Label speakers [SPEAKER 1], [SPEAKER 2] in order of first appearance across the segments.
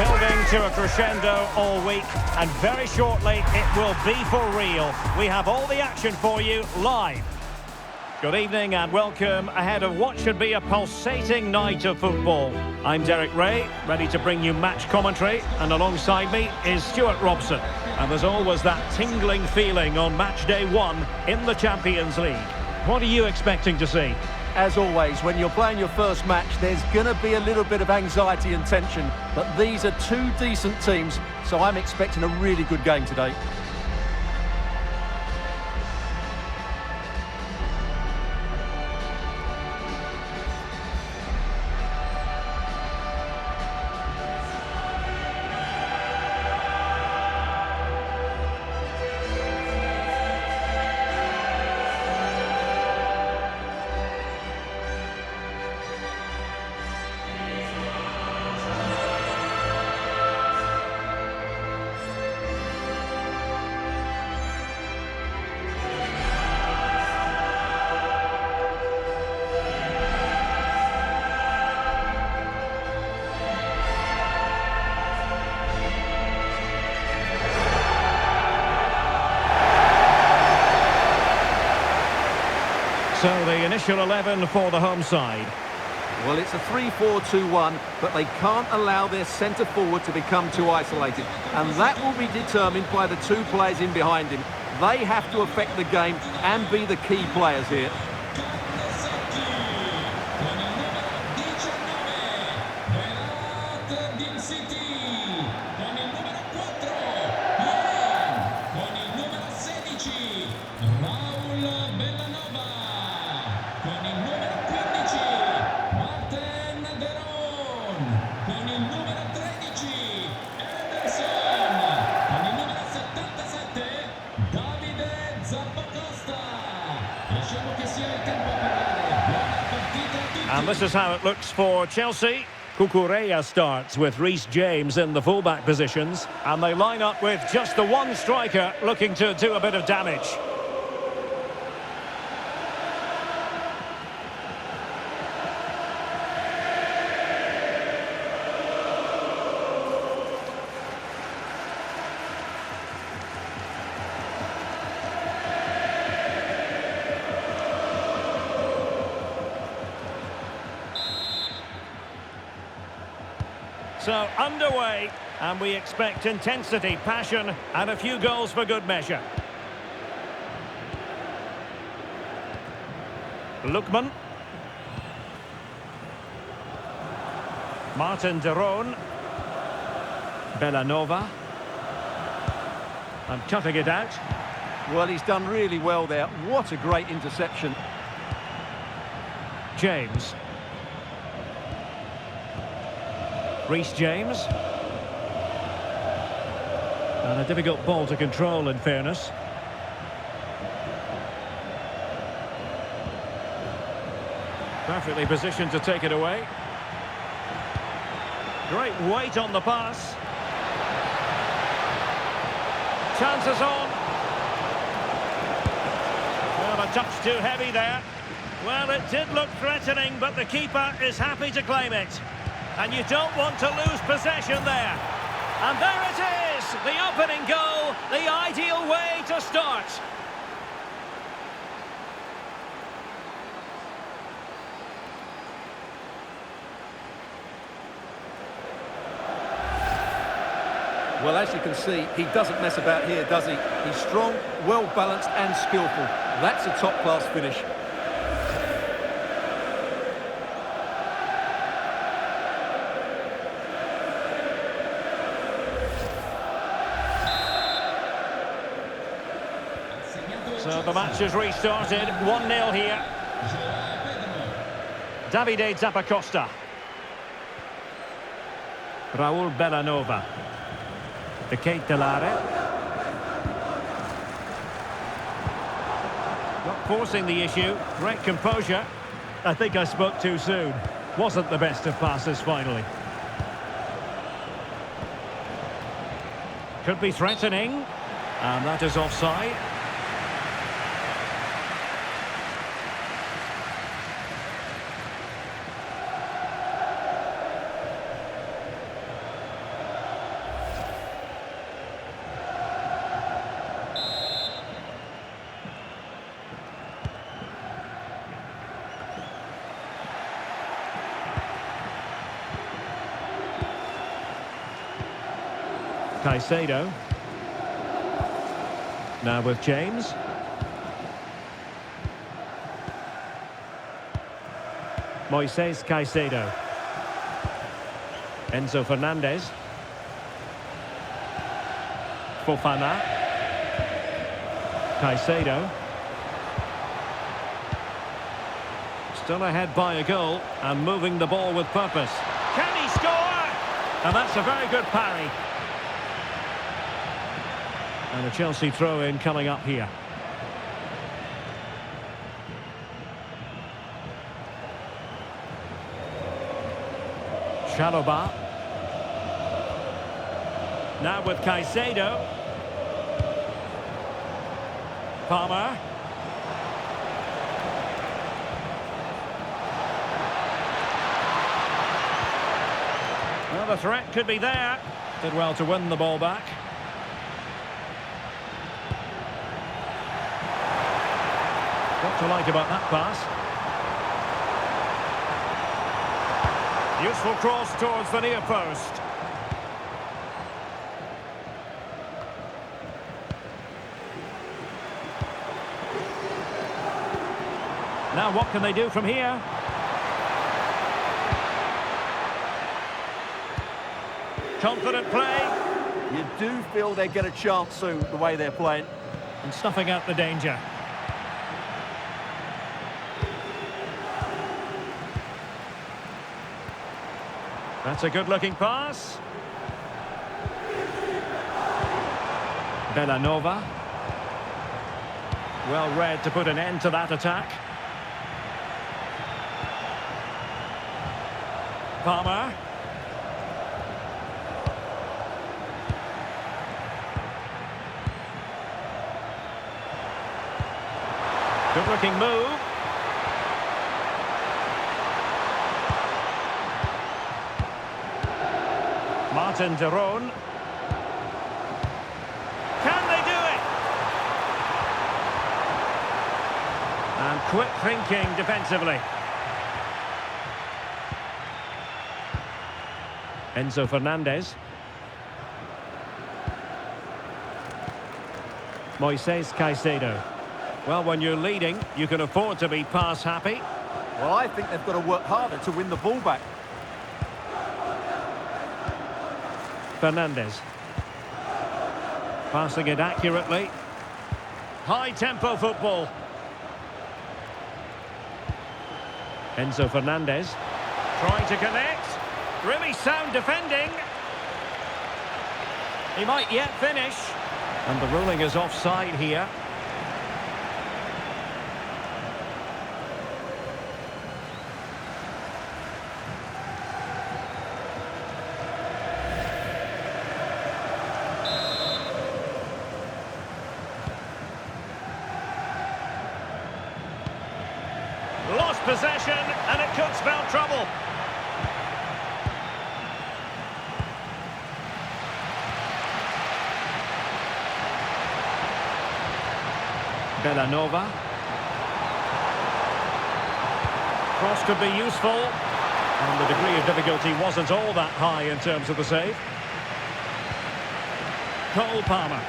[SPEAKER 1] Building to a crescendo all week, and very shortly it will be for real. We have all the action for you live. Good evening and welcome ahead of what should be a pulsating night of football. I'm Derek Ray, ready to bring you match commentary, and alongside me is Stuart Robson. And there's always that tingling feeling on match day 1 in the Champions League. What are you expecting to see?
[SPEAKER 2] As always, when you're playing your first match, there's going to be a little bit of anxiety and tension. But these are two decent teams, so I'm expecting a really good game today.
[SPEAKER 1] So the initial 11 for the home side.
[SPEAKER 2] Well, it's a 3-4-2-1, but they can't allow their centre-forward to become too isolated. And that will be determined by the two players in behind him. They have to affect the game and be the key players here.
[SPEAKER 1] And this is how it looks for Chelsea. Cucurella starts with Reece James in the fullback positions, and they line up with just the one striker looking to do a bit of damage. So, underway, and we expect intensity, passion, and a few goals for good measure. Lookman. Martin de Roon. Bellanova. And cutting it out.
[SPEAKER 2] Well, he's done really well there. What a great interception.
[SPEAKER 1] James. Reece James. And a difficult ball to control, in fairness. Perfectly positioned to take it away. Great weight on the pass. Chances on. Well, a touch too heavy there. Well, it did look threatening, but the keeper is happy to claim it. And you don't want to lose possession there. And there it is, the opening goal, the ideal way to start.
[SPEAKER 2] Well, as you can see, he doesn't mess about here, does he? He's strong, well-balanced and skillful. That's a top-class finish.
[SPEAKER 1] So the match has restarted, 1-0 here. Davide Zappacosta. Raul Bellanova. De Ketelare. Not forcing the issue, great composure. I think I spoke too soon. Wasn't the best of passes finally. Could be threatening. And that is offside. Caicedo. Now with James. Moises Caicedo. Enzo Fernandez. Fofana. Caicedo. Still ahead by a goal and moving the ball with purpose. Can he score? And that's a very good parry. And a Chelsea throw-in coming up here. Chalobah. Now with Caicedo. Palmer. Well, the threat could be there. Did well to win the ball back. What to like about that pass? Useful cross towards the near post. Now what can they do from here? Confident play.
[SPEAKER 2] You do feel they get a chance soon, the way they're playing.
[SPEAKER 1] And snuffing out the danger. That's a good-looking pass. Bellanova. Well read to put an end to that attack. Palmer. Good-looking move. Martin de Roon. Can they do it? And quick thinking defensively. Enzo Fernandez. Moises Caicedo. Well, when you're leading, you can afford to be pass happy.
[SPEAKER 2] Well, I think they've got to work harder to win the ball back.
[SPEAKER 1] Fernandez. Passing it accurately. High-tempo football. Enzo Fernandez. Trying to connect. Really sound defending. He might yet finish. And the ruling is offside here. Lost possession, and it could spell trouble. Bellanova. Cross could be useful. And the degree of difficulty wasn't all that high in terms of the save. Cole Palmer.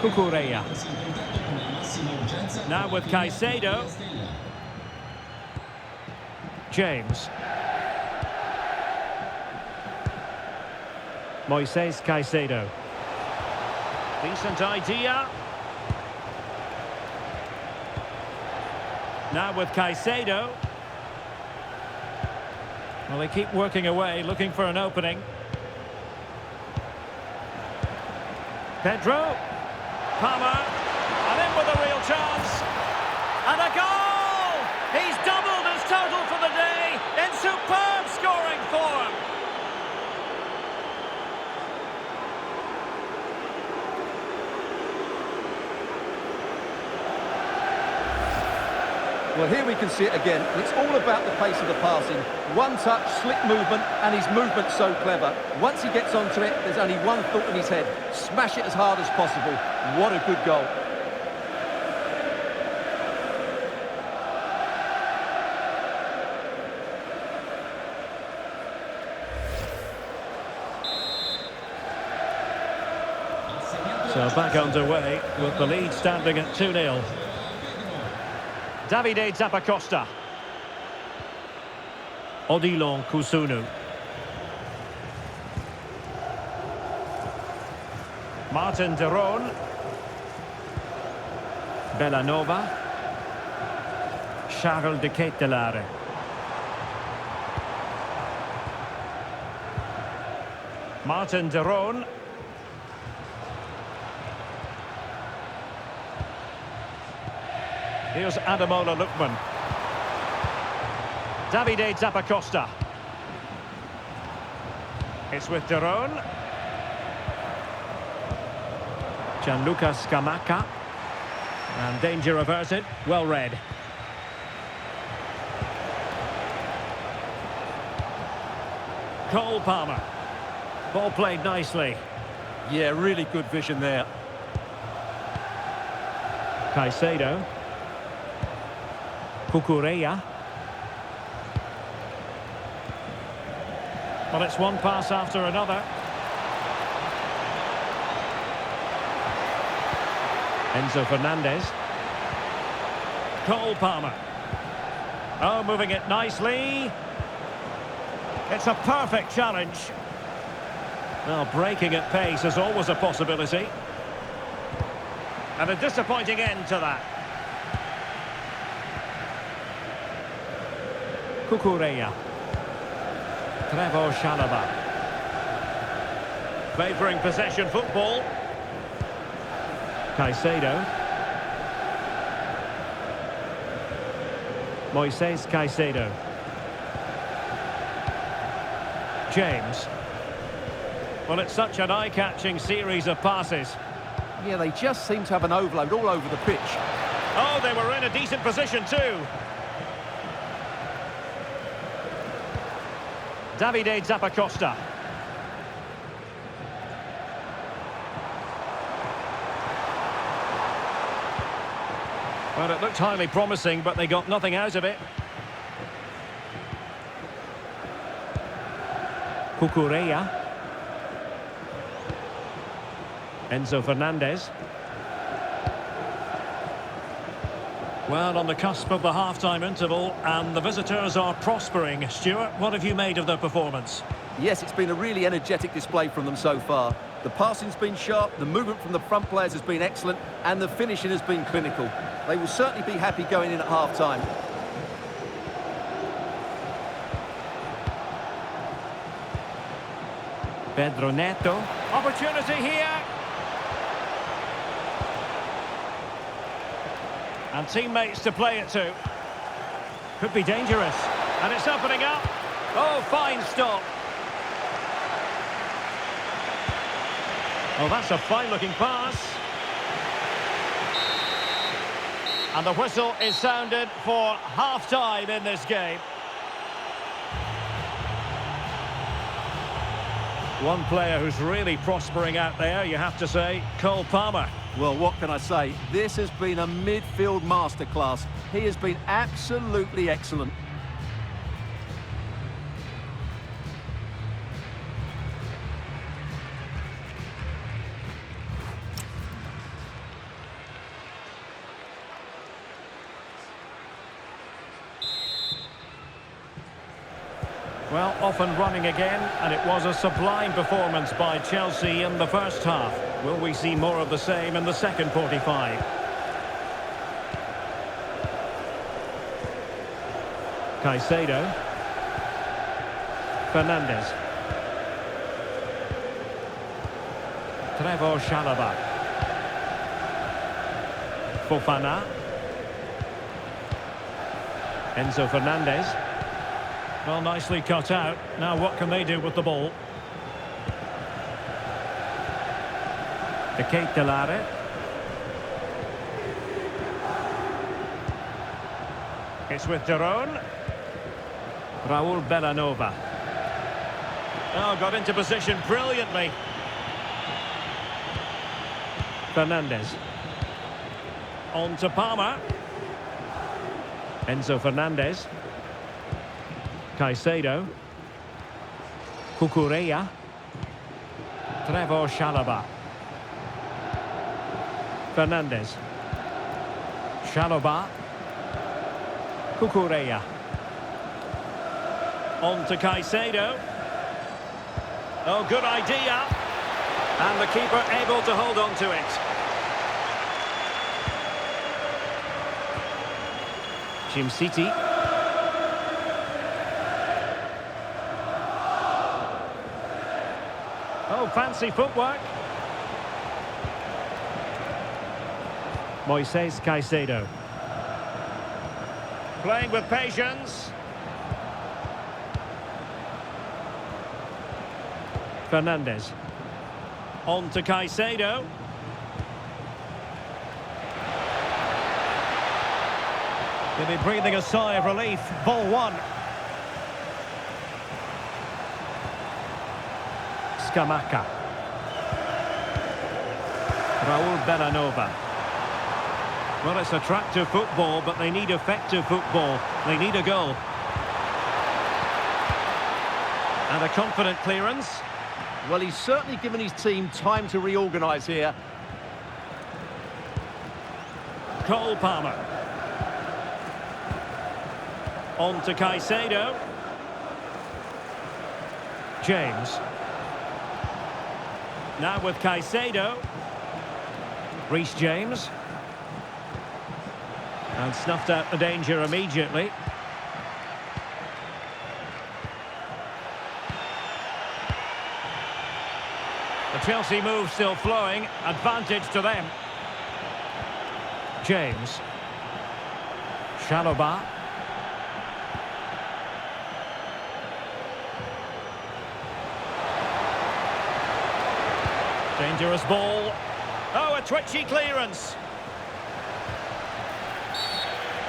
[SPEAKER 1] Cucurella. Now with Caicedo. James. Moises Caicedo. Decent idea. Now with Caicedo. Well, they keep working away, looking for an opening. Pedro. Palmer. And in with a real chance. And a goal! He's doubled his total for the day in superb scoring form.
[SPEAKER 2] Well, here we can see it again. It's all about the pace of the passing. One touch, slick movement, and his movement's so clever. Once he gets onto it, there's only one thought in his head. Smash it as hard as possible. What a good goal.
[SPEAKER 1] So back underway with the lead standing at 2-0. Davide Zappacosta. Odilon Kusunu. Martin de Roon. Bellanova. Charles de Ketelare. Martin de Roon. Here's Ademola Lookman. Davide Zappacosta. It's with de Roon. Gianluca Scamacca. And danger averted. Well read. Cole Palmer. Ball played nicely.
[SPEAKER 2] Yeah, really good vision there.
[SPEAKER 1] Caicedo. Cucurella. Well, it's one pass after another. Enzo Fernandez. Cole Palmer. Oh, moving it nicely. It's a perfect challenge. Well, breaking at pace is always a possibility. And a disappointing end to that. Cucurella. Trevoh Chalobah. Favouring possession football. Caicedo. Moises Caicedo. James. Well, it's such an eye-catching series of passes.
[SPEAKER 2] Yeah, they just seem to have an overload all over the pitch.
[SPEAKER 1] Oh, they were in a decent position too. Davide Zappacosta. Well, it looked highly promising, but they got nothing out of it. Cucurella. Enzo Fernandez. Well, on the cusp of the half-time interval, and the visitors are prospering. Stuart, what have you made of their performance?
[SPEAKER 2] Yes, it's been a really energetic display from them so far. The passing's been sharp, the movement from the front players has been excellent, and the finishing has been clinical. They will certainly be happy going in at half-time.
[SPEAKER 1] Pedro Neto. Opportunity here. And teammates to play it to. Could be dangerous. And it's opening up. Oh, fine stop. Oh, that's a fine-looking pass. And the whistle is sounded for half-time in this game. One player who's really prospering out there, you have to say, Cole Palmer.
[SPEAKER 2] Well, what can I say? This has been a midfield masterclass. He has been absolutely excellent.
[SPEAKER 1] Well, off and running again, and it was a sublime performance by Chelsea in the first half. Will we see more of the same in the second 45? Caicedo. Fernandez. Trevoh Chalobah. Fofana. Enzo Fernandez. Well, nicely cut out. Now what can they do with the ball? De Ketelare. It's with de Roon. Raul Bellanova. Oh, got into position brilliantly. Fernandez. On to Palmer. Enzo Fernandez. Caicedo. Cucurella. Trevoh Chalobah. Fernandez. Shaloba. Cucurella. On to Caicedo. Oh, good idea. And the keeper able to hold on to it. City. Oh, fancy footwork. Moises Caicedo. Playing with patience. Fernandez. On to Caicedo. They'll be breathing a sigh of relief. Ball one. Scamacca. Raul Bellanova. Well, it's attractive football, but they need effective football. They need a goal. And a confident clearance.
[SPEAKER 2] Well, he's certainly given his team time to reorganise here.
[SPEAKER 1] Cole Palmer. On to Caicedo. James. Now with Caicedo. Reece James. And snuffed out the danger immediately. The Chelsea move still flowing. Advantage to them. James. Shaloba. Dangerous ball. Oh, a twitchy clearance.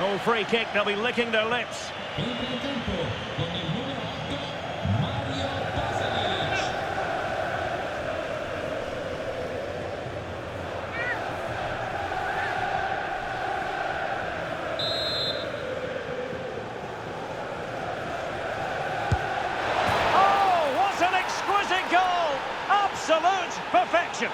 [SPEAKER 1] Oh, free kick. They'll be licking their lips. Oh, what an exquisite goal! Absolute perfection.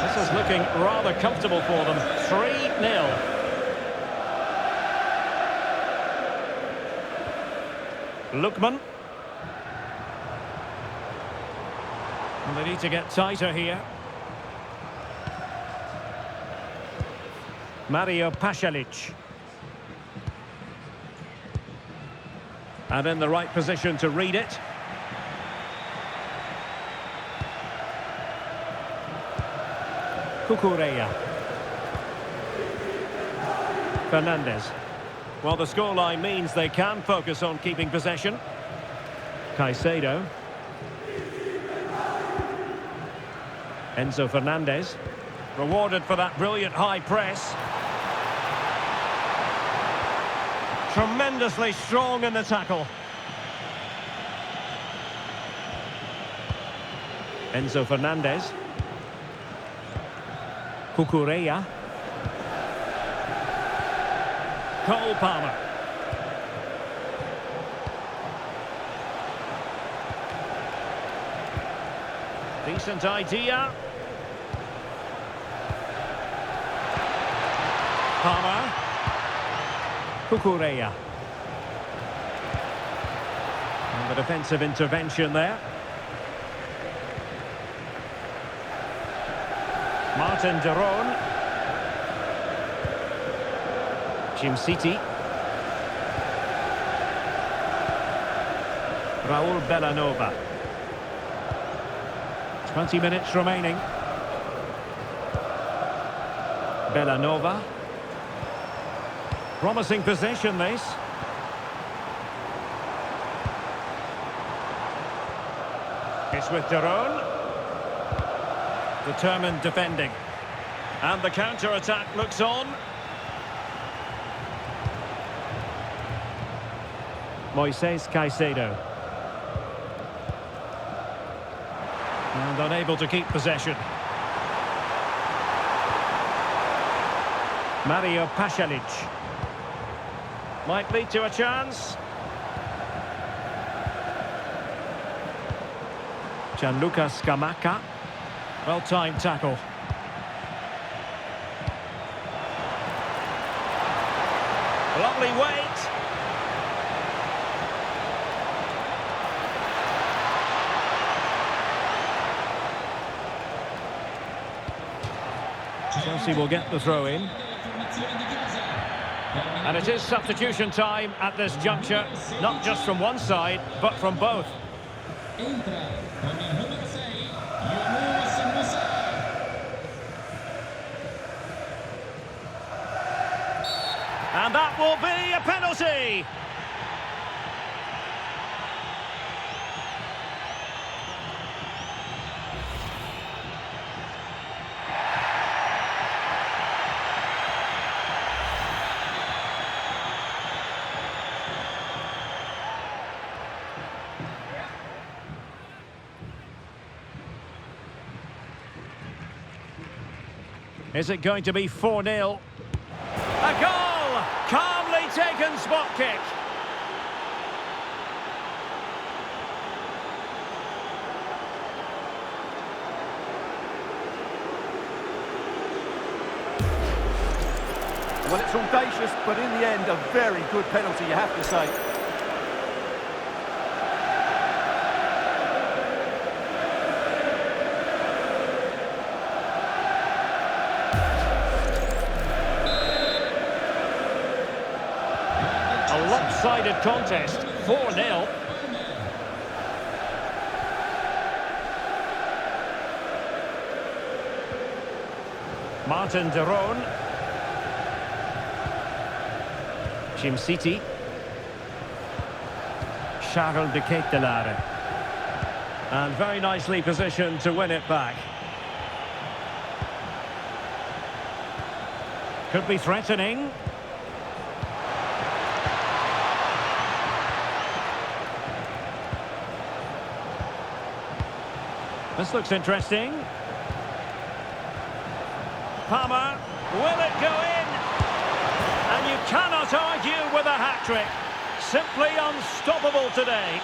[SPEAKER 1] This is looking rather comfortable for them. 3-0. Lookman. And they need to get tighter here. Mario Pasalic. And in the right position to read it. Cucurella. Fernandez. Well, the scoreline means they can focus on keeping possession. Caicedo. Enzo Fernandez. Rewarded for that brilliant high press. Tremendously strong in the tackle. Enzo Fernandez. Cucurella. Cole Palmer. Decent idea. Palmer. Cucurella. And the defensive intervention there. Martin de Roon. City. Raul Bellanova. 20 minutes remaining. Bellanova. Promising possession, this. It's with de Roon. Determined defending. And the counter-attack looks on. Moises Caicedo. And unable to keep possession. Mario Pasalic. Might lead to a chance. Gianluca Scamacca. Well-timed tackle. Lovely weight. Chelsea will get the throw in. And it is substitution time at this juncture, not just from one side, but from both. And that will be a penalty. Is it going to be 4-0? A goal! Calmly taken spot kick.
[SPEAKER 2] Well, it's audacious, but in the end, a very good penalty, you have to say.
[SPEAKER 1] A lopsided contest, 4-0. Martin de Roon. Jim City. Charles de Ketelare. And very nicely positioned to win it back. Could be threatening. This looks interesting. Palmer, will it go in? And you cannot argue with a hat-trick. Simply unstoppable today.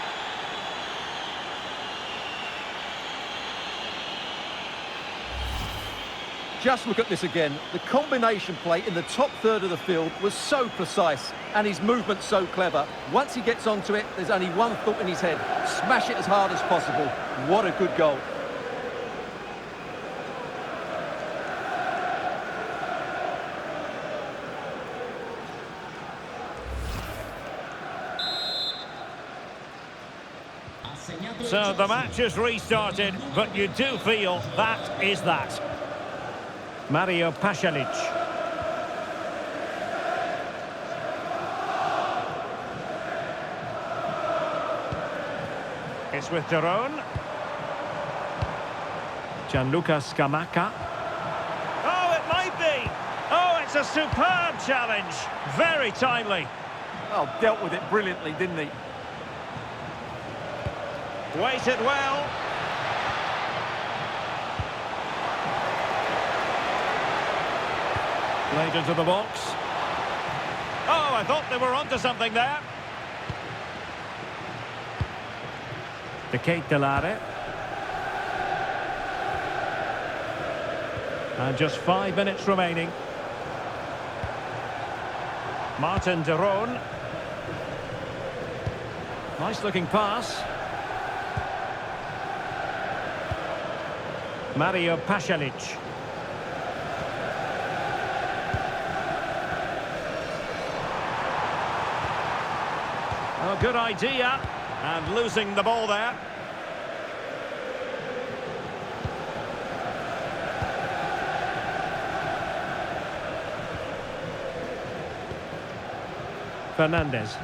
[SPEAKER 2] Just look at this again. The combination play in the top third of the field was so precise, and his movement so clever. Once he gets onto it, there's only one thought in his head. Smash it as hard as possible. What a good goal.
[SPEAKER 1] So the match is restarted, but you do feel that is that. Mario Pasalic. It's with de Roon. Gianluca Scamacca. Oh, it might be. Oh, it's a superb challenge. Very timely.
[SPEAKER 2] Oh, dealt with it brilliantly, didn't he?
[SPEAKER 1] Waited well. Played into the box. Oh, I thought they were onto something there. De Ketelare. And just 5 minutes remaining. Martin de Roon. Nice looking pass. Mario Pasalic. Oh, good idea. And losing the ball there. Fernandez.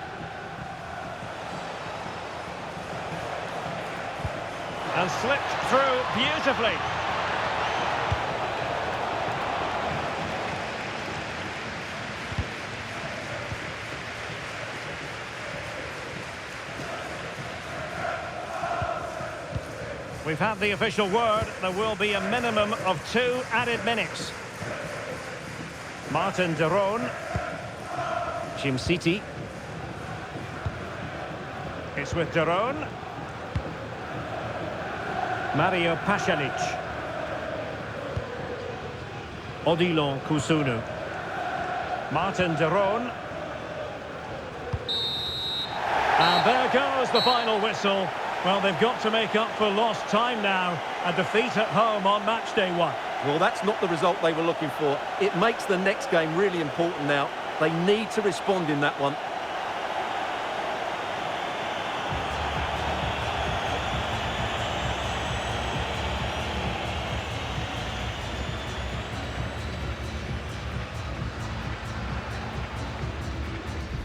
[SPEAKER 1] And slipped through beautifully. We've had the official word. There will be a minimum of 2 added minutes. Martin de Roon. Jim City. It's with de Roon. Mario Pasalic. Odilon Kusunu. Martin de Roon. And there goes the final whistle. Well, they've got to make up for lost time now. A defeat at home on match day 1.
[SPEAKER 2] Well, that's not the result they were looking for. It makes the next game really important now. They need to respond in that one.